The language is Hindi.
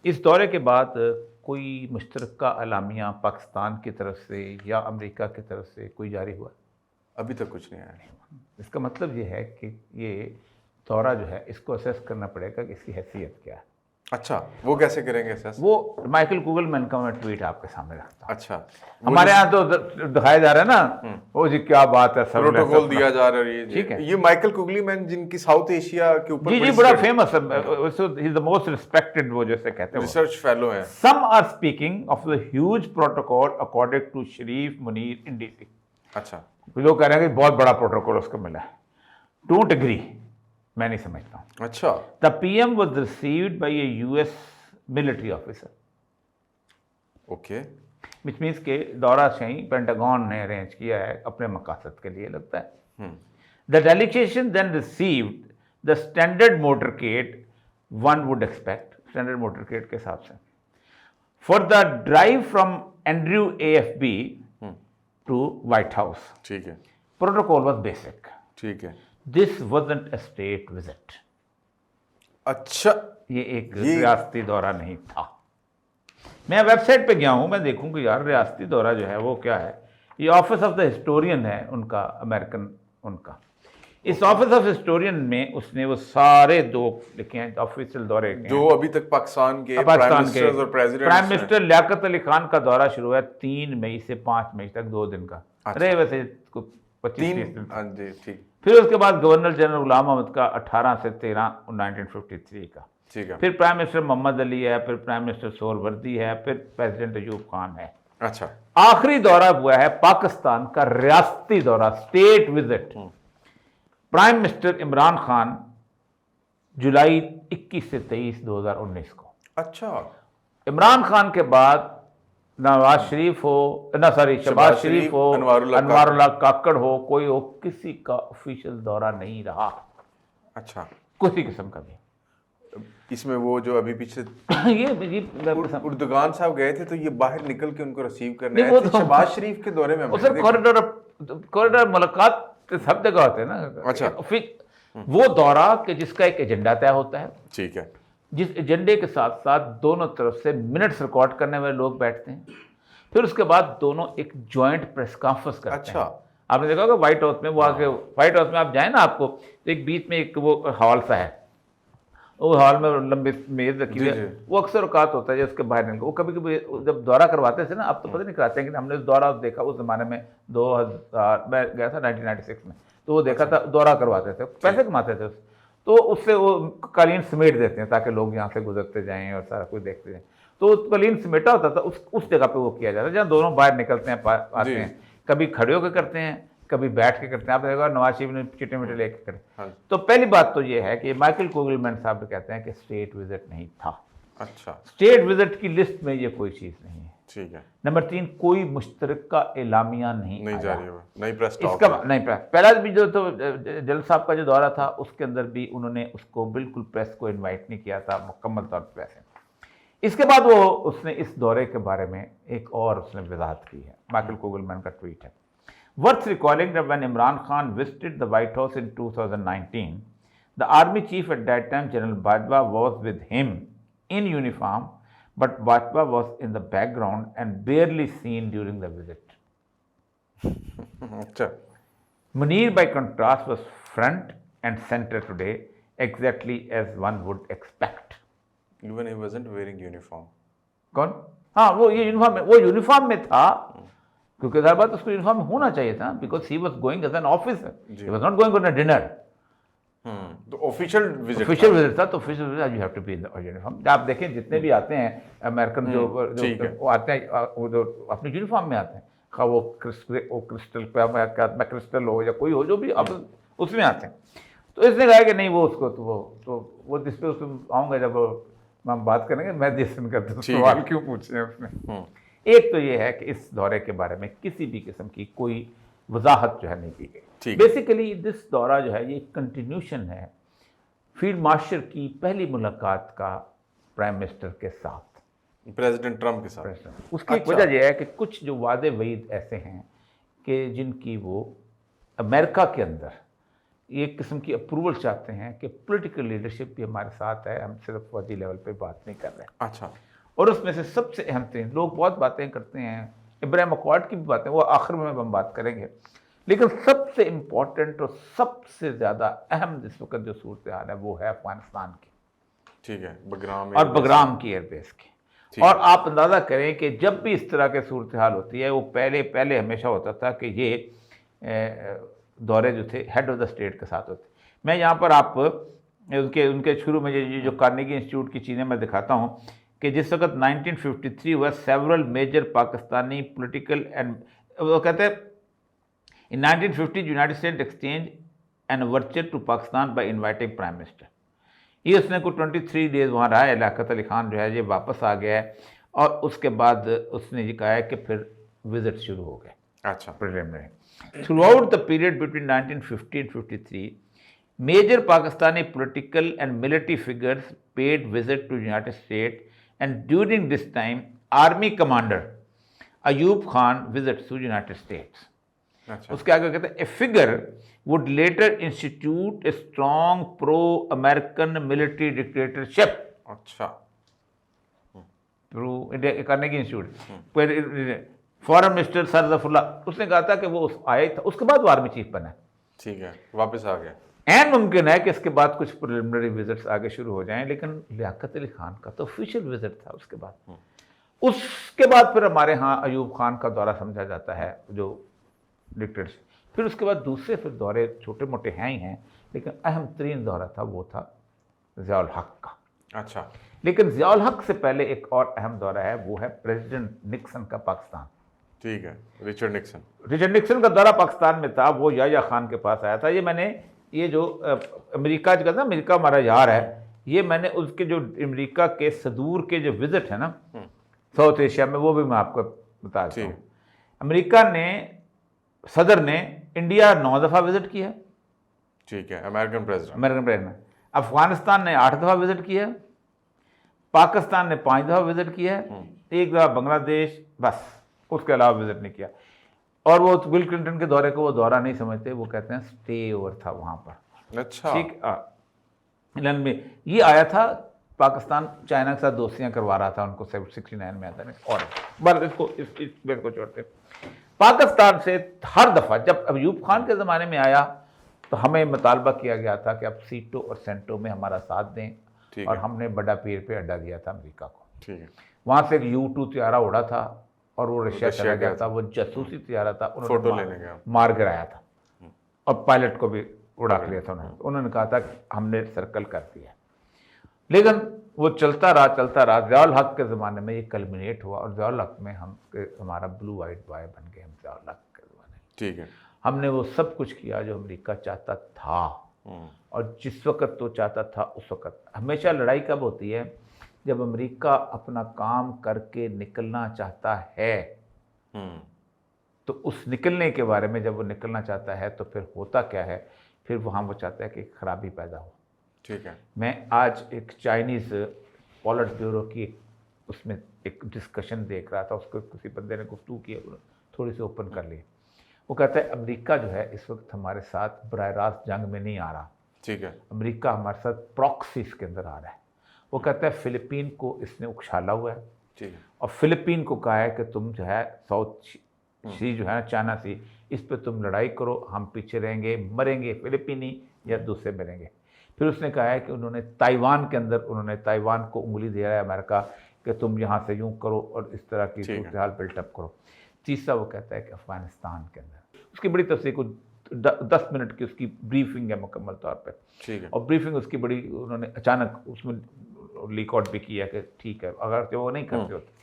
इस दौरे के बाद कोई मुश्तरका अलामिया पाकिस्तान की तरफ से या अमेरिका की तरफ से कोई जारी हुआ? अभी तक कुछ नहीं आया। इसका मतलब ये है कि ये दौरा जो है इसको असेस करना पड़ेगा कि इसकी हैसियत क्या है। अच्छा, वो कैसे करेंगे असेस? वो माइकल कुगलमैन का मैं ट्वीट आपके सामने रखता हूँ। अच्छा, हमारे यहाँ तो दिखाया जा रहा है ना, वो जी क्या बात है, सब प्रोटोकॉल दिया जा रहा है। ठीक है। ये माइकल कुगलीमैन जिनकी साउथ एशिया के ऊपर जी बड़ा फेमस है, he is the most respected, वो जैसे कहते हैं रिसर्च फेलो है। Some are speaking of the huge protocol according to Sharif Munir in DC. अच्छा, लोग कह रहे हैं कि बहुत बड़ा प्रोटोकॉल उसको मिला है। डोंट एग्री, मैं नहीं समझता हूँ। अच्छा, the PM was received by A US military officer, okay, which means के दौरा सही पेंटागन ने अरेंज किया है अपने मकासद के लिए लगता है। The delegation then received the standard motorcade one would expect, standard motorcade के हिसाब से, for the drive from Andrew AFB to White House. ठीक है, प्रोटोकॉल वाज बेसिक। ठीक है। This wasn't a state visit. अच्छा, ये एक रियासती दौरा नहीं था। मैं वेबसाइट पे गया हूँ, मैं देखूँ कि यार रियासती दौरा जो है वो क्या है। ये ऑफिस ऑफ द हिस्टोरियन है उनका, अमेरिकन उनका। इस ऑफिस ऑफ हिस्टोरियन में उसने वो सारे दो लिखे हैं ऑफिशियल दौरे के, जो अभी तक पाकिस्तान के प्राइम मिनिस्टर लियाकत अली खान का दौरा शुरू हुआ 3 मई से 5 मई तक, 2 दिन का। अरे वैसे 25-30 दिन। ठीक। फिर उसके बाद गवर्नर जनरल गुलाम अहमद का 18 से 13 1953 का। ठीक है। फिर प्राइम मिनिस्टर मोहम्मद अली है, फिर प्राइम मिनिस्टर सोहरवर्दी है, फिर प्रेसिडेंट अयूब खान है। अच्छा, आखिरी दौरा हुआ है पाकिस्तान का रियासती दौरा, state visit, prime minister Imran Khan, जुलाई 21 से 23 2019 को। अच्छा, इमरान खान के बाद नवाज शरीफ हो ना, सॉरी शहबाज शरीफ हो, अनवारुल्लाह काकड़ हो, कोई हो, किसी का ऑफिशियल दौरा नहीं रहा। अच्छा, किसी किस्म का भी। इसमें वो जो अभी पीछे उर्दुगान साहब गए थे, तो ये बाहर निकल के उनको रिसीव करने आए थे। शहबाज शरीफ के दौरे में कॉरिडोर मुलाकात सब जगह होते हैं ना। अच्छा, वो दौरा कि जिसका एक एजेंडा तय होता है। ठीक है। जिस एजेंडे के साथ साथ दोनों तरफ से मिनट्स रिकॉर्ड करने वाले लोग बैठते हैं, फिर उसके बाद दोनों एक जॉइंट प्रेस कॉन्फ्रेंस करते हैं। अच्छा, आपने देखा होगा व्हाइट हाउस में, वो आके व्हाइट हाउस में आप जाए ना, आपको तो एक बीच में एक वो हॉल सा है, वो हॉल में लंबी मेज रखी हुई है, वो अक्सर औकात होता है उसके बाहर निकल। वो कभी कभी जब दौरा करवाते थे ना, अब तो पता नहीं कराते हैं, कि हमने दौरा देखा उस जमाने में 2000, मैं गया था 1996 में, तो वो देखा था दौरा करवाते थे, पैसे कमाते थे तो उससे वो कालीन समेट देते हैं ताकि लोग यहाँ से गुजरते जाएं और सारा कुछ देखते जाएं। तो कालीन समेटा होता था, उस जगह पे वो किया जाता है जहाँ दोनों बाहर निकलते हैं, आते हैं। कभी खड़े होकर करते हैं, कभी बैठ के करते हैं। आप देखो नवाज शरीफ ने चिट्टे मिट्टे लेके करे। तो पहली बात तो ये है कि माइकल कुगलमैन साहब कहते हैं कि स्टेट विजिट नहीं था। अच्छा, स्टेट विजिट की लिस्ट में ये कोई चीज़ नहीं है। ठीक है। नंबर 3, कोई मुश्तरका एलामिया नहीं जा रही है, नहीं प्रेस इसका नहीं प्रेस। पहला भी जो तो जल साहब का जो दौरा था उसके अंदर भी उन्होंने उसको बिल्कुल प्रेस को इनवाइट नहीं किया था मुकम्मल तौर पर वैसे। इसके बाद वो उसने इस दौरे के बारे में एक और उसने वजाहत की है, माइकल कुगलमैन का ट्वीट है। Worth recalling that when Imran Khan visited the white house in 2019, the army chief at that time general Bajwa was with him in uniform, but Bajpa was in the background and barely seen during the visit. अच्छा, Munir, by contrast, was front and center today, exactly as one would expect. Even he wasn't wearing uniform. कौन? हाँ, वो ये यूनिफॉर्म में था, क्योंकि हर बात उसको यूनिफॉर्म में होना चाहिए था, because he was going as an officer. He was not going on a dinner. तो ऑफिशियल विजिट था, तो official visit you have to be in uniform. आप देखें जितने भी आते हैं अमेरिकन जो वो आते हैं, वो जो अपनी यूनिफॉर्म में आते हैं, खा वो क्रिस्टल क्रिस्टल हो या कोई हो, जो भी आप उसमें आते हैं। तो इसने कहा कि नहीं वो उसको तो वो जिस पे उसको आऊँगा जब हम बात करेंगे, मैं जिसन करता हूँ सवाल क्यों पूछे हैं उसने। एक तो ये है कि इस दौरे के बारे में किसी भी किस्म की कोई वजाहत जो है नहीं की गई। बेसिकली दिस दौरा जो है ये कंटिन्यूशन है फील्ड मार्शल की पहली मुलाकात का प्राइम मिनिस्टर के साथ, प्रेसिडेंट ट्रंप के साथ। उसकी एक वजह यह है कि कुछ जो वादे वईद ऐसे हैं कि जिनकी वो अमेरिका के अंदर एक किस्म की अप्रूवल चाहते हैं कि पॉलिटिकल लीडरशिप भी हमारे साथ है, हम सिर्फ फौजी लेवल पे बात नहीं कर रहे। अच्छा। और उसमें से सबसे अहम तरीन, लोग बहुत बातें करते हैं, इब्राहिम अकॉर्ड की भी बातें वो आखिर में हम बात करेंगे, लेकिन सबसे इम्पोर्टेंट और सबसे ज़्यादा अहम जिस वक्त जो सूरत हाल है वो है अफगानिस्तान की, ठीक है, बगराम और बगराम की एयरबेस की। और आप अंदाज़ा करें कि जब भी इस तरह की सूरत हाल होती है, वो पहले हमेशा होता था कि ये दौरे जो थे हेड ऑफ द स्टेट के साथ होते। मैं यहाँ पर आप उनके शुरू में ये जो कार्नेगी इंस्टीट्यूट की चीज़ें मैं दिखाता हूँ कि जिस वक्त 1953 हुआ, several major Pakistani political and, वो कहते हैं in 1950 United State exchange an overture to Pakistan by inviting prime minister. ये उसने को 23 डेज़ वहाँ रहा है, लियाकत अली खान जो है ये वापस आ गया है, और उसके बाद उसने ये कहा है कि फिर विजिट शुरू हो गए। अच्छा। Preliminary through out the period between 1950 and 53 major Pakistani political and military figures paid visit to United States, and during this time army commander Ayub Khan visits to United States. अच्छा। उसके आगे कहते हैं a figure would later institute a strong pro-American military dictatorship अच्छा। through Carnegie Institute. Foreign minister sir Zafrullah, उसने कहा था कि वो आए था, उसके बाद वो आर्मी चीफ बना। ठीक है, वापस आ गया। एन मुमकिन है कि इसके बाद कुछ प्रिलिमिनरी विजिट्स आगे शुरू हो जाएं, लेकिन लियाकत अली खान का तो ऑफिशियल विजिट था उसके बाद। उसके बाद फिर हमारे यहाँ अयूब खान का दौरा समझा जाता है जो डिक्टेटरशिप। फिर उसके बाद दूसरे फिर दौरे छोटे मोटे हैं ही हैं, लेकिन अहम तरीन दौरा था वो था ज़ियाउल हक का। अच्छा। लेकिन ज़ियाउल हक से पहले एक और अहम दौरा है, वो है प्रेसिडेंट निक्सन का पाकिस्तान। ठीक है, रिचर्ड निक्सन का दौरा पाकिस्तान में था, वो याह्या खान के पास आया था। ये मैंने ये जो अमेरिका जो कहता है अमेरिका हमारा यार है, ये मैंने उसके जो अमेरिका के सदूर के जो विजिट है ना साउथ एशिया में, वो भी मैं आपको बता देता हूँ। अमेरिका ने सदर ने इंडिया 9 दफ़ा विजिट किया है। ठीक है, अमेरिकन प्रेसिडेंट। अफगानिस्तान ने 8 दफ़ा विजिट किया है, पाकिस्तान ने 5 दफ़ा विजिट किया है, 1 दफ़ा बांग्लादेश, बस उसके अलावा विजिट नहीं किया। और वो बिल क्लिंटन के दौरे को वो दौरा नहीं समझते, वो कहते हैं स्टे ओवर था वहाँ पर। अच्छा। ठीक, इंग्लैंड में ये आया था, पाकिस्तान चाइना के साथ दोस्तियाँ करवा रहा था उनको, 69 में आता है। और बस इसको इस बेट को छोड़ते, पाकिस्तान से हर दफ़ा जब अयूब खान के ज़माने में आया तो हमें मुतालबा किया गया था कि आप सीटो और सेंटो में हमारा साथ दें, और हमने बड़ा पीर पे अड्डा दिया था अमेरिका को। ठीक है। वहाँ से एक U-2 त्यारा उड़ा था और वो रशिया चला गया था, वो जासूसी त्यारा था, फोटो लेने गया, मार गिराया था, और पायलट को भी उड़ा लिया था उन्होंने कहा था कि हमने सर्कल कर दिया। लेकिन वो चलता रहा। ज़ियाउल हक के ज़माने में ये कल्मिनेट हुआ, और ज़ियाउल हक में हमारा ब्लू वाइट बॉय बन गए हम ज़ियाउल हक के ज़माने। ठीक है। हमने वो सब कुछ किया जो अमेरिका चाहता था, और जिस वक्त तो चाहता था उस वक्त। हमेशा लड़ाई कब होती है? जब अमेरिका अपना काम करके निकलना चाहता है, तो उस निकलने के बारे में जब वो निकलना चाहता है तो फिर होता क्या है, फिर वहाँ वो चाहता है कि खराबी पैदा हो। ठीक है। मैं आज एक चाइनीज़ पॉलिट ब्यूरो की उसमें एक डिस्कशन देख रहा था, उसको किसी बंदे ने गुफ्तगू की, थोड़ी सी ओपन कर ली। वो कहता है अमेरिका जो है इस वक्त हमारे साथ बराह रास्त जंग में नहीं आ रहा। ठीक है। अमेरिका हमारे साथ प्रॉक्सीज के अंदर आ रहा है। वो कहता है फिलिपीन को इसने उछाला हुआ है, ठीक है, और फिलिपीन को कहा है कि तुम जो है साउथ सी जो है ना, चाइना सी, इस पे तुम लड़ाई करो, हम पीछे रहेंगे, मरेंगे फिलिपीनी या दूसरे मरेंगे। फिर उसने कहा है कि उन्होंने ताइवान के अंदर, उन्होंने ताइवान को उंगली दे रहा है अमेरिका कि तुम यहाँ से यूँ करो और इस तरह की सूरत हाल बिल्टअप करो। तीसरा वो कहता है कि अफगानिस्तान के अंदर, उसकी बड़ी तफसीर को 10 मिनट की उसकी ब्रीफिंग है मुकम्मल तौर पे। ठीक है। और ब्रीफिंग उसकी बड़ी, उन्होंने अचानक उसमें लीक आउट भी किया कि ठीक है, अगर वो नहीं करते होते